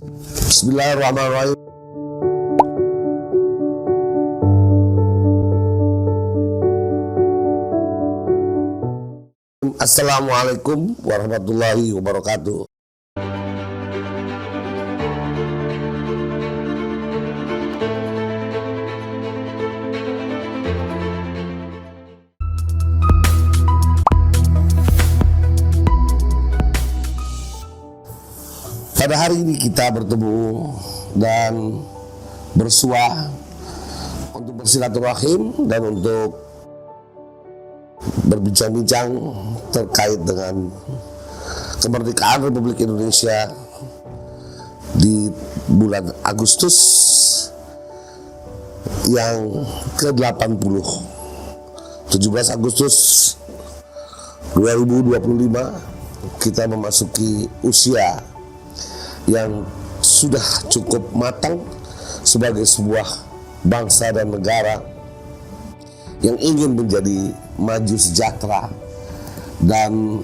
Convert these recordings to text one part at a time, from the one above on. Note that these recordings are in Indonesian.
Bismillahirrahmanirrahim. Assalamualaikum warahmatullahi wabarakatuh. Pada hari ini kita bertemu dan bersua untuk bersilaturahim dan untuk berbincang-bincang terkait dengan kemerdekaan Republik Indonesia di bulan Agustus yang ke-80, 17 Agustus 2025 kita memasuki usia yang sudah cukup matang sebagai sebuah bangsa dan negara yang ingin menjadi maju sejahtera dan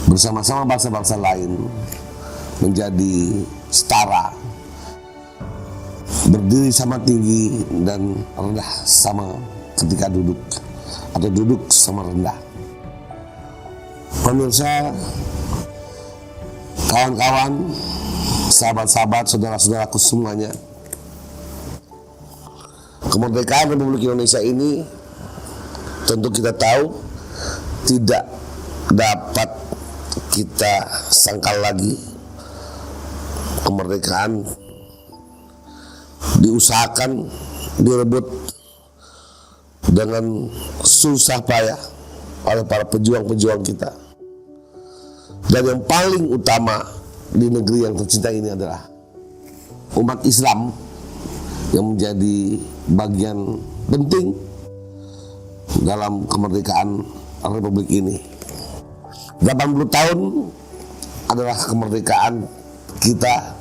bersama-sama bangsa-bangsa lain menjadi setara, berdiri sama tinggi dan rendah sama ketika duduk atau duduk sama rendah. Pemirsa, kawan-kawan, sahabat-sahabat, saudara-saudaraku semuanya, kemerdekaan Republik Indonesia ini tentu kita tahu tidak dapat kita sangkal lagi. Kemerdekaan diusahakan, direbut dengan susah payah oleh para pejuang-pejuang kita. Dan yang paling utama di negeri yang tercinta ini adalah umat Islam yang menjadi bagian penting dalam kemerdekaan Republik ini. 80 tahun adalah kemerdekaan kita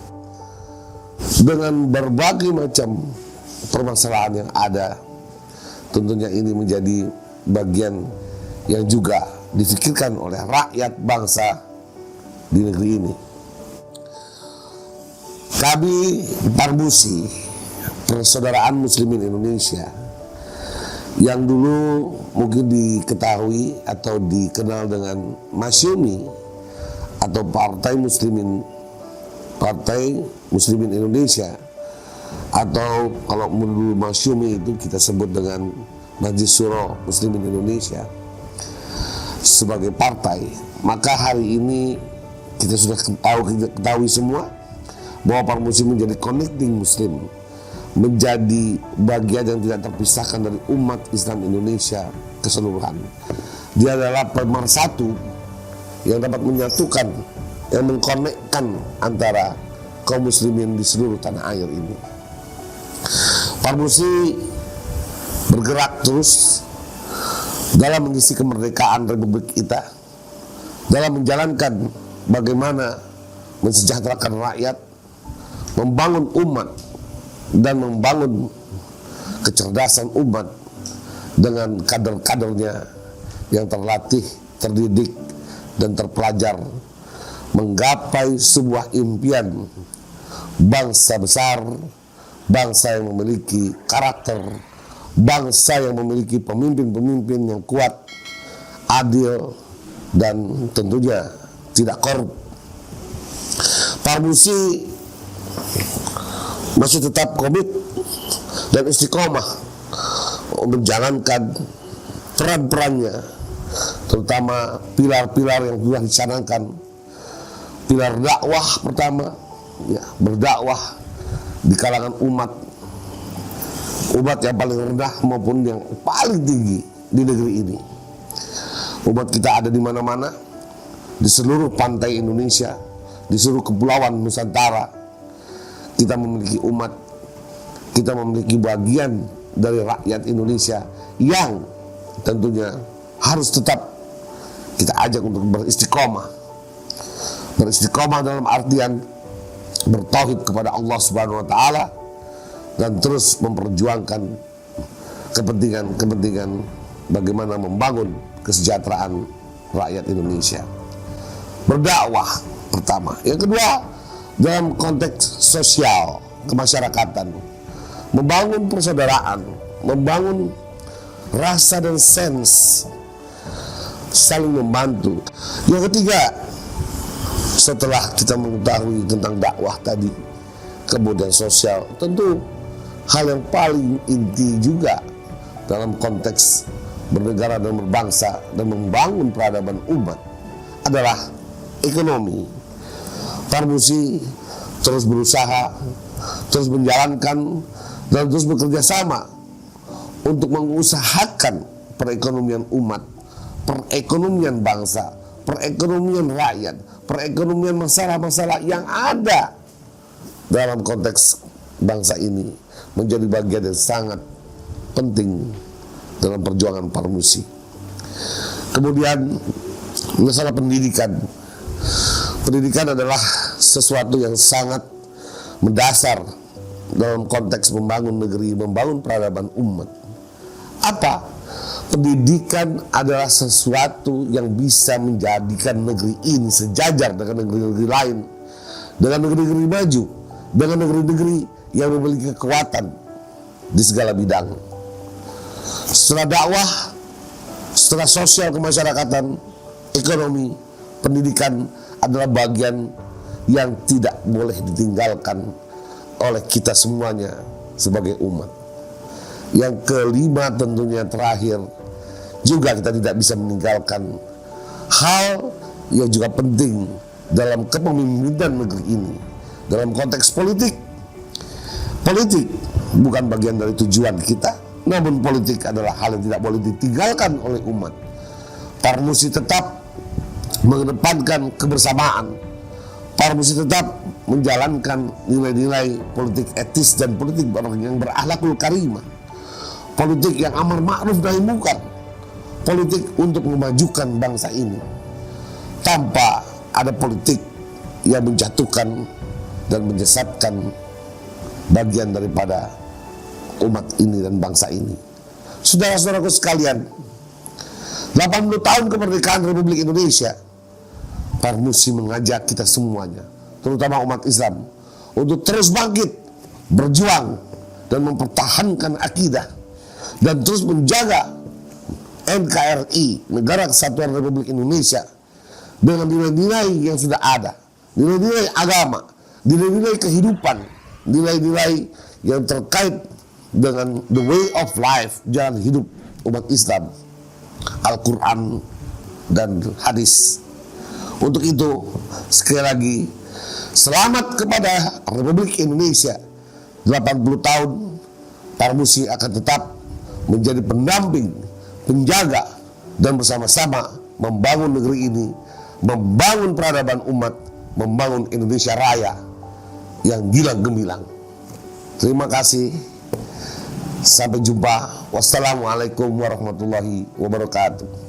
dengan berbagai macam permasalahan yang ada. Tentunya ini menjadi bagian yang juga difikirkan oleh rakyat bangsa di negeri ini. Kami Parmusi, Persaudaraan Muslimin Indonesia, yang dulu mungkin diketahui atau dikenal dengan Masyumi atau Partai Muslimin Indonesia, atau kalau dulu Masyumi itu kita sebut dengan Majelis Syuro Muslimin Indonesia sebagai partai. Maka hari ini kita sudah ketahui semua bahwa Parmusi menjadi connecting Muslim, menjadi bagian yang tidak terpisahkan dari umat Islam Indonesia keseluruhan. Dia adalah pemersatu yang dapat menyatukan, yang mengkonekkan antara kaum muslimin di seluruh tanah air ini. Parmusi bergerak terus dalam mengisi kemerdekaan Republik kita, dalam menjalankan bagaimana mensejahterakan rakyat, membangun umat dan membangun kecerdasan umat dengan kader-kadernya yang terlatih, terdidik dan terpelajar, menggapai sebuah impian bangsa besar, bangsa yang memiliki karakter, bangsa yang memiliki pemimpin-pemimpin yang kuat, adil, dan tentunya tidak korup. Parmusi masih tetap komit dan istiqomah menjalankan peran-perannya, terutama pilar-pilar yang sudah dicanangkan. Pilar dakwah pertama, ya, berdakwah di kalangan umat yang paling rendah maupun yang paling tinggi di negeri ini. Umat kita ada di mana-mana, di seluruh pantai Indonesia, di seluruh kepulauan Nusantara. Kita memiliki umat, kita memiliki bagian dari rakyat Indonesia yang tentunya harus tetap kita ajak untuk beristiqomah. Beristiqomah dalam artian bertauhid kepada Allah Subhanahu wa taala dan terus memperjuangkan kepentingan bagaimana membangun kesejahteraan rakyat Indonesia. Berdakwah pertama. Yang kedua, dalam konteks sosial kemasyarakatan, membangun persaudaraan, membangun rasa dan sense saling membantu. Yang ketiga, setelah kita mengetahui tentang dakwah tadi, kemudian sosial, tentu hal yang paling inti juga dalam konteks bernegara dan berbangsa dan membangun peradaban umat adalah ekonomi. Parmusi terus berusaha, terus menjalankan dan terus bekerja sama untuk mengusahakan perekonomian umat, perekonomian bangsa, perekonomian rakyat, perekonomian masalah-masalah yang ada dalam konteks bangsa ini menjadi bagian yang sangat penting dalam perjuangan Parmusi. Kemudian masalah pendidikan. Pendidikan adalah sesuatu yang sangat mendasar dalam konteks membangun negeri, membangun peradaban umat. Apa? Pendidikan adalah sesuatu yang bisa menjadikan negeri ini sejajar dengan negeri-negeri lain, dengan negeri-negeri maju, dengan negeri-negeri yang memiliki kekuatan di segala bidang. Setelah dakwah, setelah sosial kemasyarakatan, ekonomi, pendidikan adalah bagian yang tidak boleh ditinggalkan oleh kita semuanya sebagai umat. Yang kelima, tentunya terakhir, juga kita tidak bisa meninggalkan hal yang juga penting dalam kepemimpinan negeri ini. Dalam konteks politik, politik bukan bagian dari tujuan kita, namun politik adalah hal yang tidak boleh ditinggalkan oleh umat. Parmusi tetap mengedepankan kebersamaan. Parmusi tetap menjalankan nilai-nilai politik etis dan politik yang berakhlakul karimah, politik yang amar ma'ruf nahi munkar, politik untuk memajukan bangsa ini tanpa ada politik yang menjatuhkan dan menyesatkan bagian daripada umat ini dan bangsa ini. Saudara-saudaraku sekalian, 80 tahun kemerdekaan Republik Indonesia, Parmusi mengajak kita semuanya, terutama umat Islam, untuk terus bangkit, berjuang, dan mempertahankan akidah, dan terus menjaga NKRI, Negara Kesatuan Republik Indonesia, dengan nilai-nilai yang sudah ada, nilai-nilai agama, nilai-nilai kehidupan, nilai-nilai yang terkait dengan the way of life, jalan hidup umat Islam, Al-Quran dan hadis. Untuk itu, sekali lagi, selamat kepada Republik Indonesia. 80 tahun, Parmusi akan tetap menjadi pendamping, penjaga, dan bersama-sama membangun negeri ini, membangun peradaban umat, membangun Indonesia Raya yang gila gemilang. Terima kasih. Sampai jumpa. Wassalamualaikum warahmatullahi wabarakatuh.